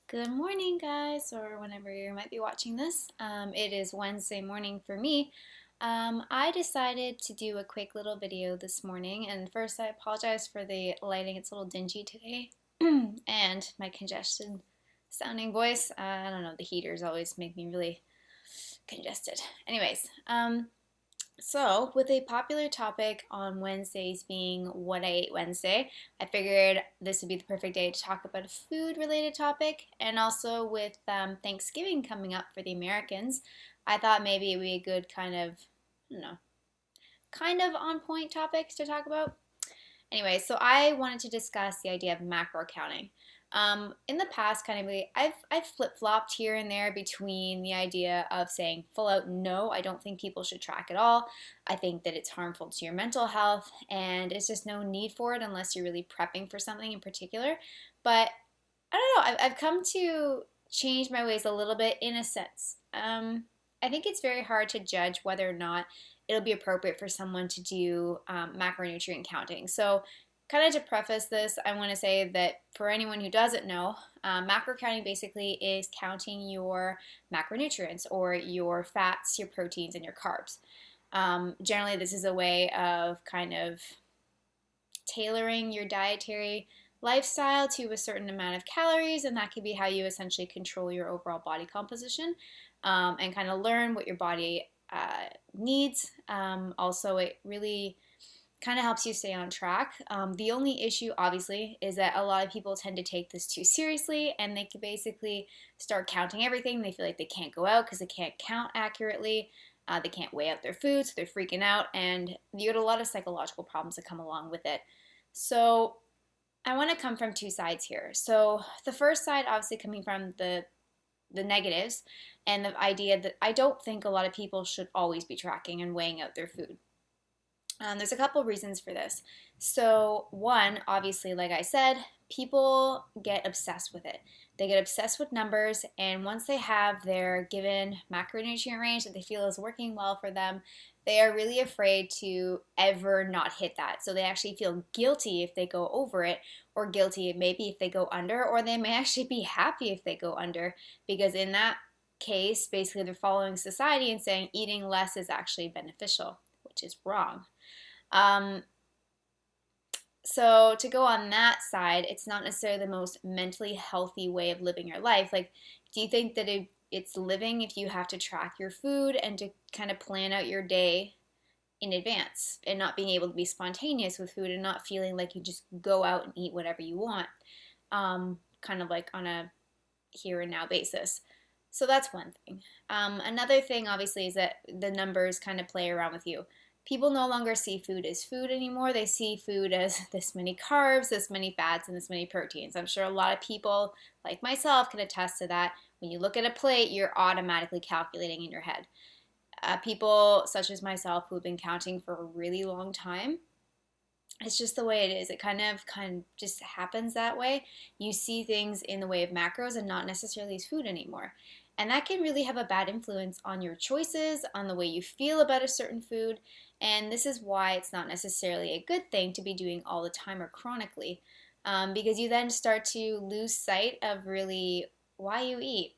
Good morning, guys, or whenever you might be watching this. It is Wednesday morning for me. I decided to do a quick little video this morning, and first I apologize for the lighting. It's a little dingy today, and my congested sounding voice. I don't know, the heaters always make me really congested. Anyways, so, with a popular topic on Wednesdays being What I Ate Wednesday, I figured this would be the perfect day to talk about a food related topic. And also, with Thanksgiving coming up for the Americans, I thought maybe it would be a good I don't know, kind of on point topics to talk about. Anyway, so I wanted to discuss the idea of macro counting. In the past, I've flip flopped here and there between the idea of saying full out no, I don't think people should track at all. I think that it's harmful to your mental health, and it's just no need for it unless you're really prepping for something in particular. But I don't know, I've come to change my ways a little bit in a sense. I think it's very hard to judge whether or not it'll be appropriate for someone to do macronutrient counting. So, kind of to preface this, I want to say that for anyone who doesn't know, macro counting basically is counting your macronutrients or your fats, your proteins, and your carbs. Generally, this is a way of kind of tailoring your dietary lifestyle to a certain amount of calories, and that could be how you essentially control your overall body composition and kind of learn what your body needs. Also, it really kind of helps you stay on track. The only issue, obviously, is that a lot of people tend to take this too seriously and they can basically start counting everything. They feel like they can't go out because they can't count accurately. They can't weigh out their food, so they're freaking out, and you get a lot of psychological problems that come along with it. So, I want to come from two sides here. So, the first side, obviously, coming from the negatives and the idea that I don't think a lot of people should always be tracking and weighing out their food. There's a couple reasons for this. So, one, obviously, like I said, people get obsessed with it. They get obsessed with numbers, and once they have their given macronutrient range that they feel is working well for them, they are really afraid to ever not hit that. So, they actually feel guilty if they go over it, or guilty maybe if they go under, or they may actually be happy if they go under, because in that case, basically, they're following society and saying eating less is actually beneficial, which is wrong. Um, so to go on that side, it's not necessarily the most mentally healthy way of living your life. Like, do you think that it's living if you have to track your food and to kind of plan out your day in advance and not being able to be spontaneous with food and not feeling like you just go out and eat whatever you want, kind of like on a here and now basis? So that's one thing. Another thing, obviously, is that the numbers kind of play around with you. People no longer see food as food anymore. They see food as this many carbs, this many fats, and this many proteins. I'm sure a lot of people, like myself, can attest to that. When you look at a plate, you're automatically calculating in your head. People such as myself who have been counting for a really long time, it's just the way it is. It kind of just happens that way. You see things in the way of macros and not necessarily as food anymore. And that can really have a bad influence on your choices, on the way you feel about a certain food. And this is why it's not necessarily a good thing to be doing all the time or chronically, because you then start to lose sight of really why you eat.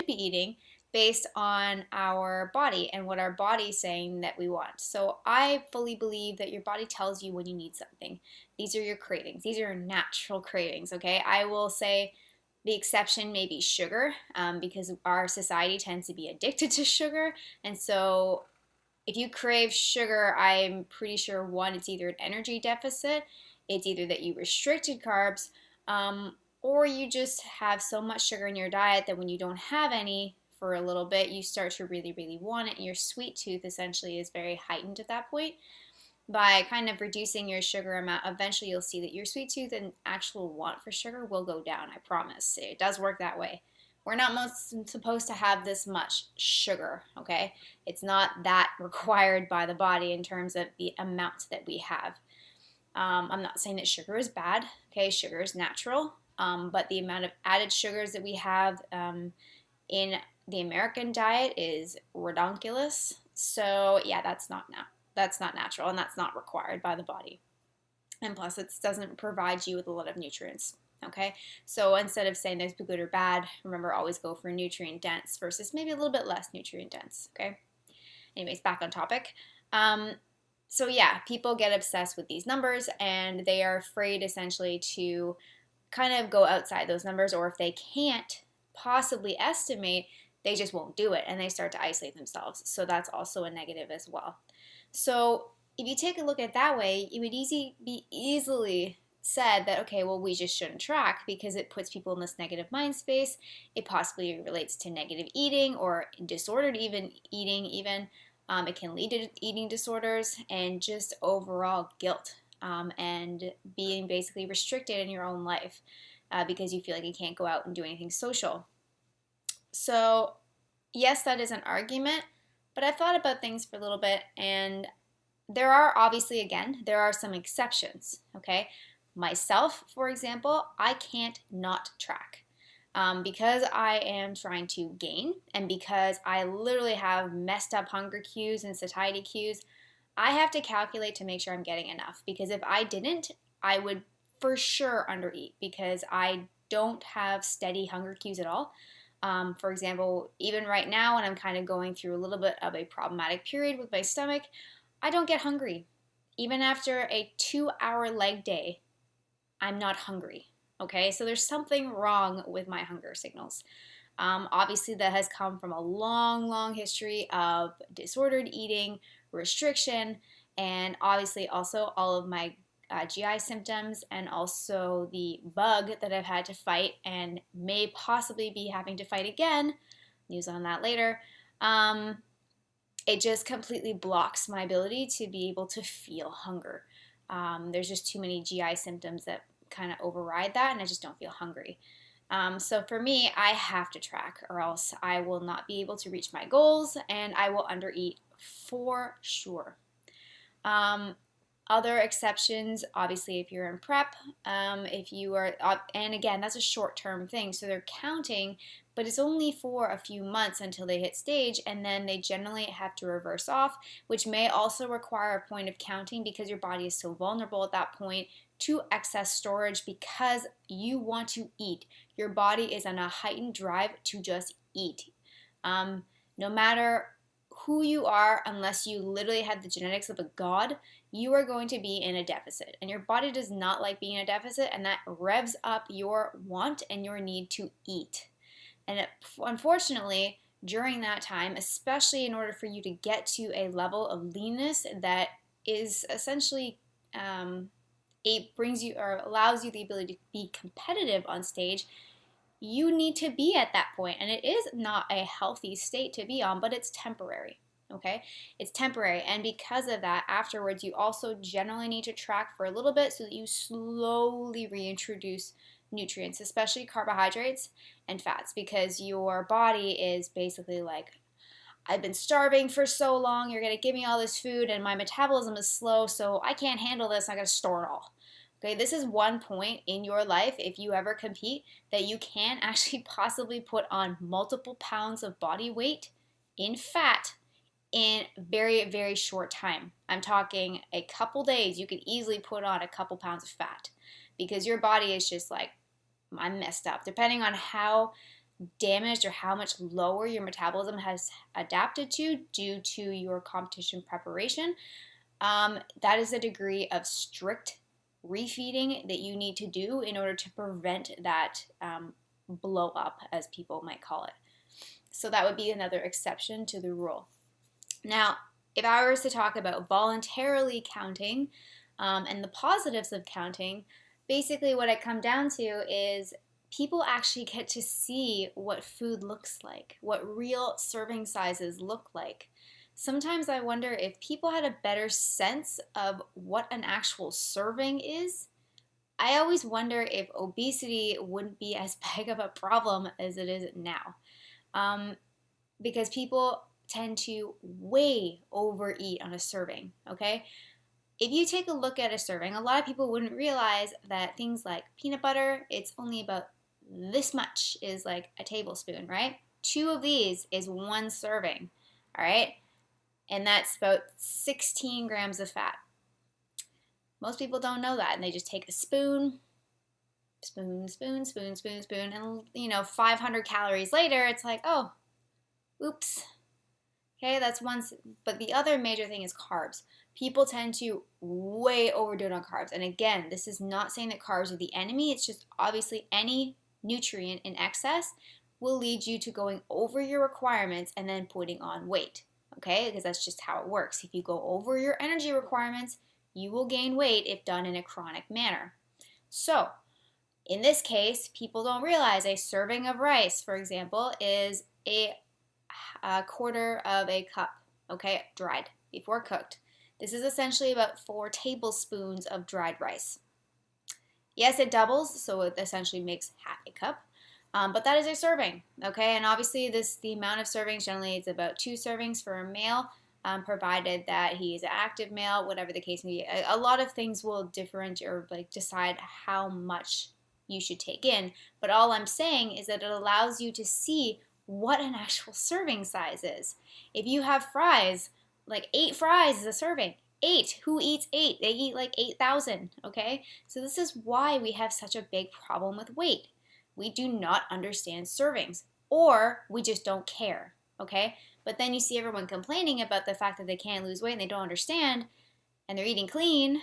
Be eating based on our body and what our body is saying that we want. So I fully believe that your body tells you when you need something. These are your cravings. These are your natural cravings, okay? I will say the exception may be sugar, because our society tends to be addicted to sugar. And so if you crave sugar, I'm pretty sure one, it's either an energy deficit, it's either that you restricted carbs, or you just have so much sugar in your diet that when you don't have any for a little bit, you start to really, really want it. And your sweet tooth essentially is very heightened at that point. By kind of reducing your sugar amount, eventually you'll see that your sweet tooth and actual want for sugar will go down. I promise. It does work that way. We're not most supposed to have this much sugar, okay? It's not that required by the body in terms of the amount that we have. I'm not saying that sugar is bad, okay? Sugar is natural, but the amount of added sugars that we have in the American diet is redonkulous. So yeah, that's not natural, and that's not required by the body. And plus, it doesn't provide you with a lot of nutrients. Okay, so instead of saying there's good or bad, remember always go for nutrient dense versus maybe a little bit less nutrient dense. Okay, anyways, back on topic. So yeah, people get obsessed with these numbers and they are afraid essentially to kind of go outside those numbers, or if they can't possibly estimate, they just won't do it and they start to isolate themselves. So that's also a negative as well. So if you take a look at it that way, it would be easily said that, okay, well, we just shouldn't track because it puts people in this negative mind space. It possibly relates to negative eating or disordered eating even. It can lead to eating disorders and just overall guilt, and being basically restricted in your own life because you feel like you can't go out and do anything social. So yes, that is an argument, but I thought about things for a little bit, and there are obviously, again, there are some exceptions, okay? Myself, for example, I can't not track. Because I am trying to gain and because I literally have messed up hunger cues and satiety cues, I have to calculate to make sure I'm getting enough. Because if I didn't, I would for sure undereat because I don't have steady hunger cues at all. For example, even right now when I'm kind of going through a little bit of a problematic period with my stomach, I don't get hungry. Even after a 2-hour leg day, I'm not hungry. Okay, so there's something wrong with my hunger signals. Obviously, that has come from a long, long history of disordered eating, restriction, and obviously also all of my GI symptoms and also the bug that I've had to fight and may possibly be having to fight again. News on that later. It just completely blocks my ability to be able to feel hunger. There's just too many GI symptoms that kind of override that, and I just don't feel hungry. So for me, I have to track, or else I will not be able to reach my goals, and I will undereat for sure. Other exceptions, obviously, if you're in prep, if you are, and again, that's a short-term thing, so they're counting, but it's only for a few months until they hit stage, and then they generally have to reverse off, which may also require a point of counting because your body is so vulnerable at that point to excess storage because you want to eat. Your body is on a heightened drive to just eat. No matter who you are, unless you literally have the genetics of a god, you are going to be in a deficit. And your body does not like being in a deficit, and that revs up your want and your need to eat. And unfortunately, during that time, especially in order for you to get to a level of leanness that is essentially it brings you or allows you the ability to be competitive on stage, you need to be at that point. And it is not a healthy state to be on, but it's temporary. Okay, it's temporary, and because of that, afterwards you also generally need to track for a little bit so that you slowly reintroduce nutrients, especially carbohydrates and fats, because your body is basically like, I've been starving for so long, you're going to give me all this food, and my metabolism is slow, so I can't handle this, I got to store it all. Okay, this is one point in your life, if you ever compete, that you can actually possibly put on multiple pounds of body weight in fat in very, very short time. I'm talking a couple days, you could easily put on a couple pounds of fat because your body is just like, I'm messed up. Depending on how damaged or how much lower your metabolism has adapted to due to your competition preparation, that is a degree of strict refeeding that you need to do in order to prevent that blow up, as people might call it. So that would be another exception to the rule. Now, if I was to talk about voluntarily counting and the positives of counting, basically what I come down to is people actually get to see what food looks like, what real serving sizes look like. Sometimes I wonder if people had a better sense of what an actual serving is. I always wonder if obesity wouldn't be as big of a problem as it is now. Because people tend to way overeat on a serving, okay? If you take a look at a serving, a lot of people wouldn't realize that things like peanut butter, it's only about this much is like a tablespoon, right? 2 of these is 1 serving, all right? And that's about 16 grams of fat. Most people don't know that, and they just take a spoon, spoon, spoon, spoon, spoon, spoon, and 500 calories later, it's like, oh, oops. Okay, that's one. But the other major thing is carbs. People tend to way overdo it on carbs. And again, this is not saying that carbs are the enemy. It's just obviously any nutrient in excess will lead you to going over your requirements and then putting on weight. Okay, because that's just how it works. If you go over your energy requirements, you will gain weight if done in a chronic manner. So, in this case, people don't realize a serving of rice, for example, is a quarter of a cup, okay, dried before cooked. This is essentially about 4 tablespoons of dried rice. Yes, it doubles, so it essentially makes half a cup, but that is a serving, okay? And obviously, the amount of servings generally is about 2 servings for a male, provided that he is an active male, whatever the case may be. A lot of things will differentiate or decide how much you should take in, but all I'm saying is that it allows you to see what an actual serving size is. If you have fries, like 8 fries is a serving. 8. Who eats 8? They eat like 8,000, okay? So this is why we have such a big problem with weight. We do not understand servings, or we just don't care, okay? But then you see everyone complaining about the fact that they can't lose weight and they don't understand, and they're eating clean.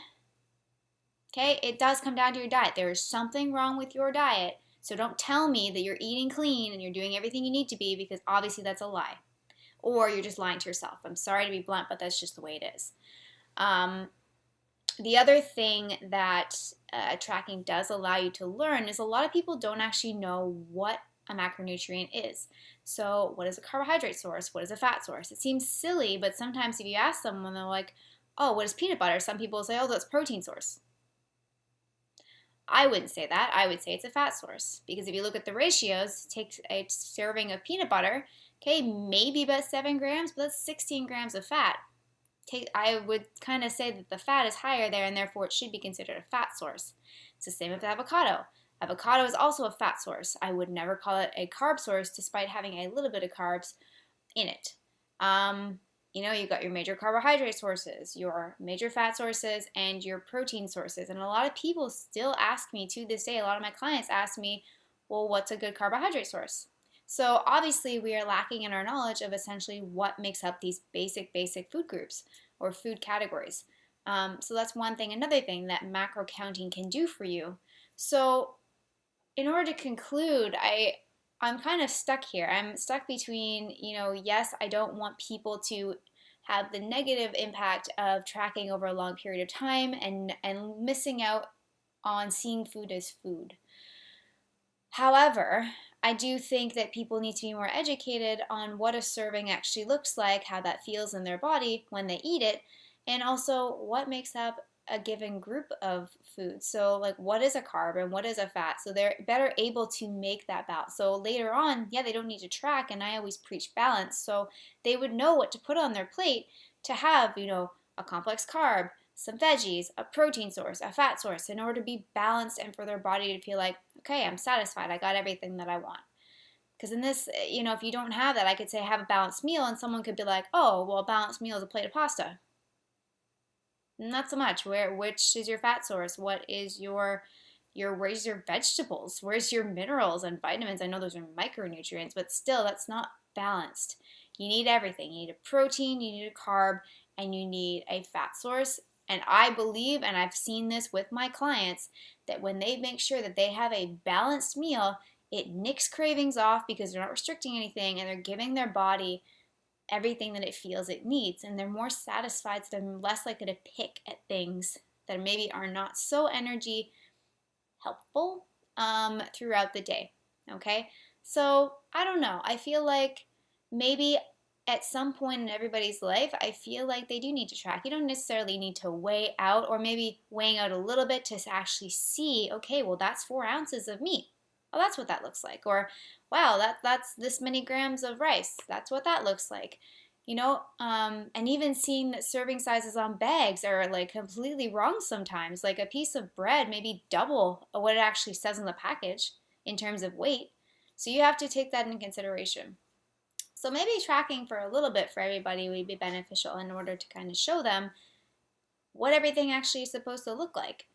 Okay, it does come down to your diet. There is something wrong with your diet. So don't tell me that you're eating clean and you're doing everything you need to be, because obviously that's a lie. Or you're just lying to yourself. I'm sorry to be blunt, but that's just the way it is. The other thing that tracking does allow you to learn is a lot of people don't actually know what a macronutrient is. So what is a carbohydrate source? What is a fat source? It seems silly, but sometimes if you ask someone, they're like, oh, what is peanut butter? Some people say, oh, that's protein source. I wouldn't say that. I would say it's a fat source, because if you look at the ratios, take a serving of peanut butter, okay, maybe about 7 grams, but that's 16 grams of fat. I would kind of say that the fat is higher there, and therefore it should be considered a fat source. It's the same with avocado. Avocado is also a fat source. I would never call it a carb source, despite having a little bit of carbs in it. You've got your major carbohydrate sources, your major fat sources, and your protein sources. And a lot of people still ask me to this day, a lot of my clients ask me, well, what's a good carbohydrate source? So obviously we are lacking in our knowledge of essentially what makes up these basic food groups or food categories. So that's one thing. Another thing that macro counting can do for you. So in order to conclude, I'm kind of stuck here. I'm stuck between, yes, I don't want people to have the negative impact of tracking over a long period of time and missing out on seeing food as food. However, I do think that people need to be more educated on what a serving actually looks like, how that feels in their body when they eat it, and also what makes up a given group of foods. So like, what is a carb and what is a fat? So they're better able to make that balance. So later on, yeah, they don't need to track, and I always preach balance. So they would know what to put on their plate to have, a complex carb, some veggies, a protein source, a fat source, in order to be balanced and for their body to feel like, okay, I'm satisfied, I got everything that I want. Because in this, if you don't have that, I could say have a balanced meal, and someone could be like, oh, well, a balanced meal is a plate of pasta. Not so much. Which is your fat source? What is where's your vegetables? Where's your minerals and vitamins? I know those are micronutrients, but still, that's not balanced. You need everything. You need a protein, you need a carb, and you need a fat source. And I believe, and I've seen this with my clients, that when they make sure that they have a balanced meal, it nicks cravings off because they're not restricting anything, and they're giving their body everything that it feels it needs, and they're more satisfied, so they're less likely to pick at things that maybe are not so energy helpful throughout the day. Okay, so I don't know. I feel like maybe at some point in everybody's life, I feel like they do need to track. You don't necessarily need to weigh out, or maybe weighing out a little bit to actually see, okay, well, that's 4 ounces of meat. Oh, that's what that looks like. Or, wow, that's this many grams of rice. That's what that looks like. And even seeing that serving sizes on bags are like completely wrong sometimes. Like a piece of bread may be double what it actually says on the package in terms of weight. So you have to take that into consideration. So maybe tracking for a little bit for everybody would be beneficial in order to kind of show them what everything actually is supposed to look like.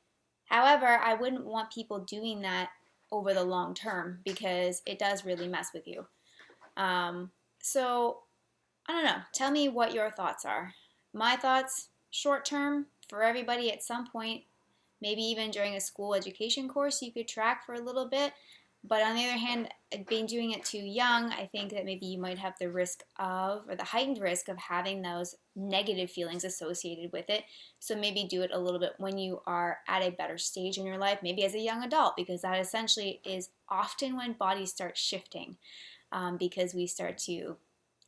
However, I wouldn't want people doing that over the long term because it does really mess with you. Um, so I don't know. Tell me what your thoughts are. My thoughts, short term, for everybody at some point, maybe even during a school education course, you could track for a little bit. But on the other hand, being doing it too young, I think that maybe you might have the risk of, or the heightened risk of having those negative feelings associated with it. So maybe do it a little bit when you are at a better stage in your life, maybe as a young adult, because that essentially is often when bodies start shifting, because we start to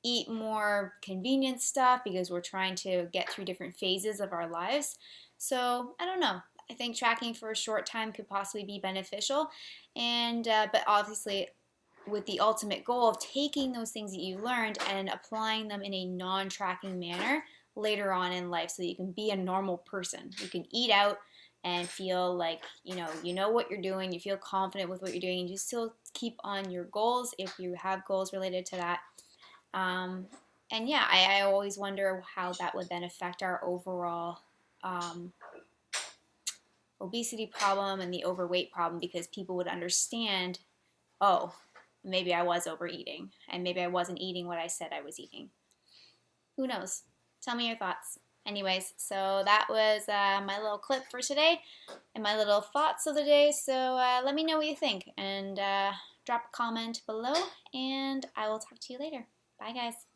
eat more convenient stuff because we're trying to get through different phases of our lives. So I don't know. I think tracking for a short time could possibly be beneficial, and but obviously with the ultimate goal of taking those things that you learned and applying them in a non-tracking manner later on in life, so that you can be a normal person. You can eat out and feel like you know what you're doing. You feel confident with what you're doing, and you still keep on your goals if you have goals related to that. Um, and yeah, I always wonder how that would then affect our overall um, obesity problem and the overweight problem, because people would understand, oh, maybe I was overeating and maybe I wasn't eating what I said I was eating. Who knows? Tell me your thoughts. Anyways, so that was my little clip for today and my little thoughts of the day. So let me know what you think, and drop a comment below, and I will talk to you later. Bye, guys.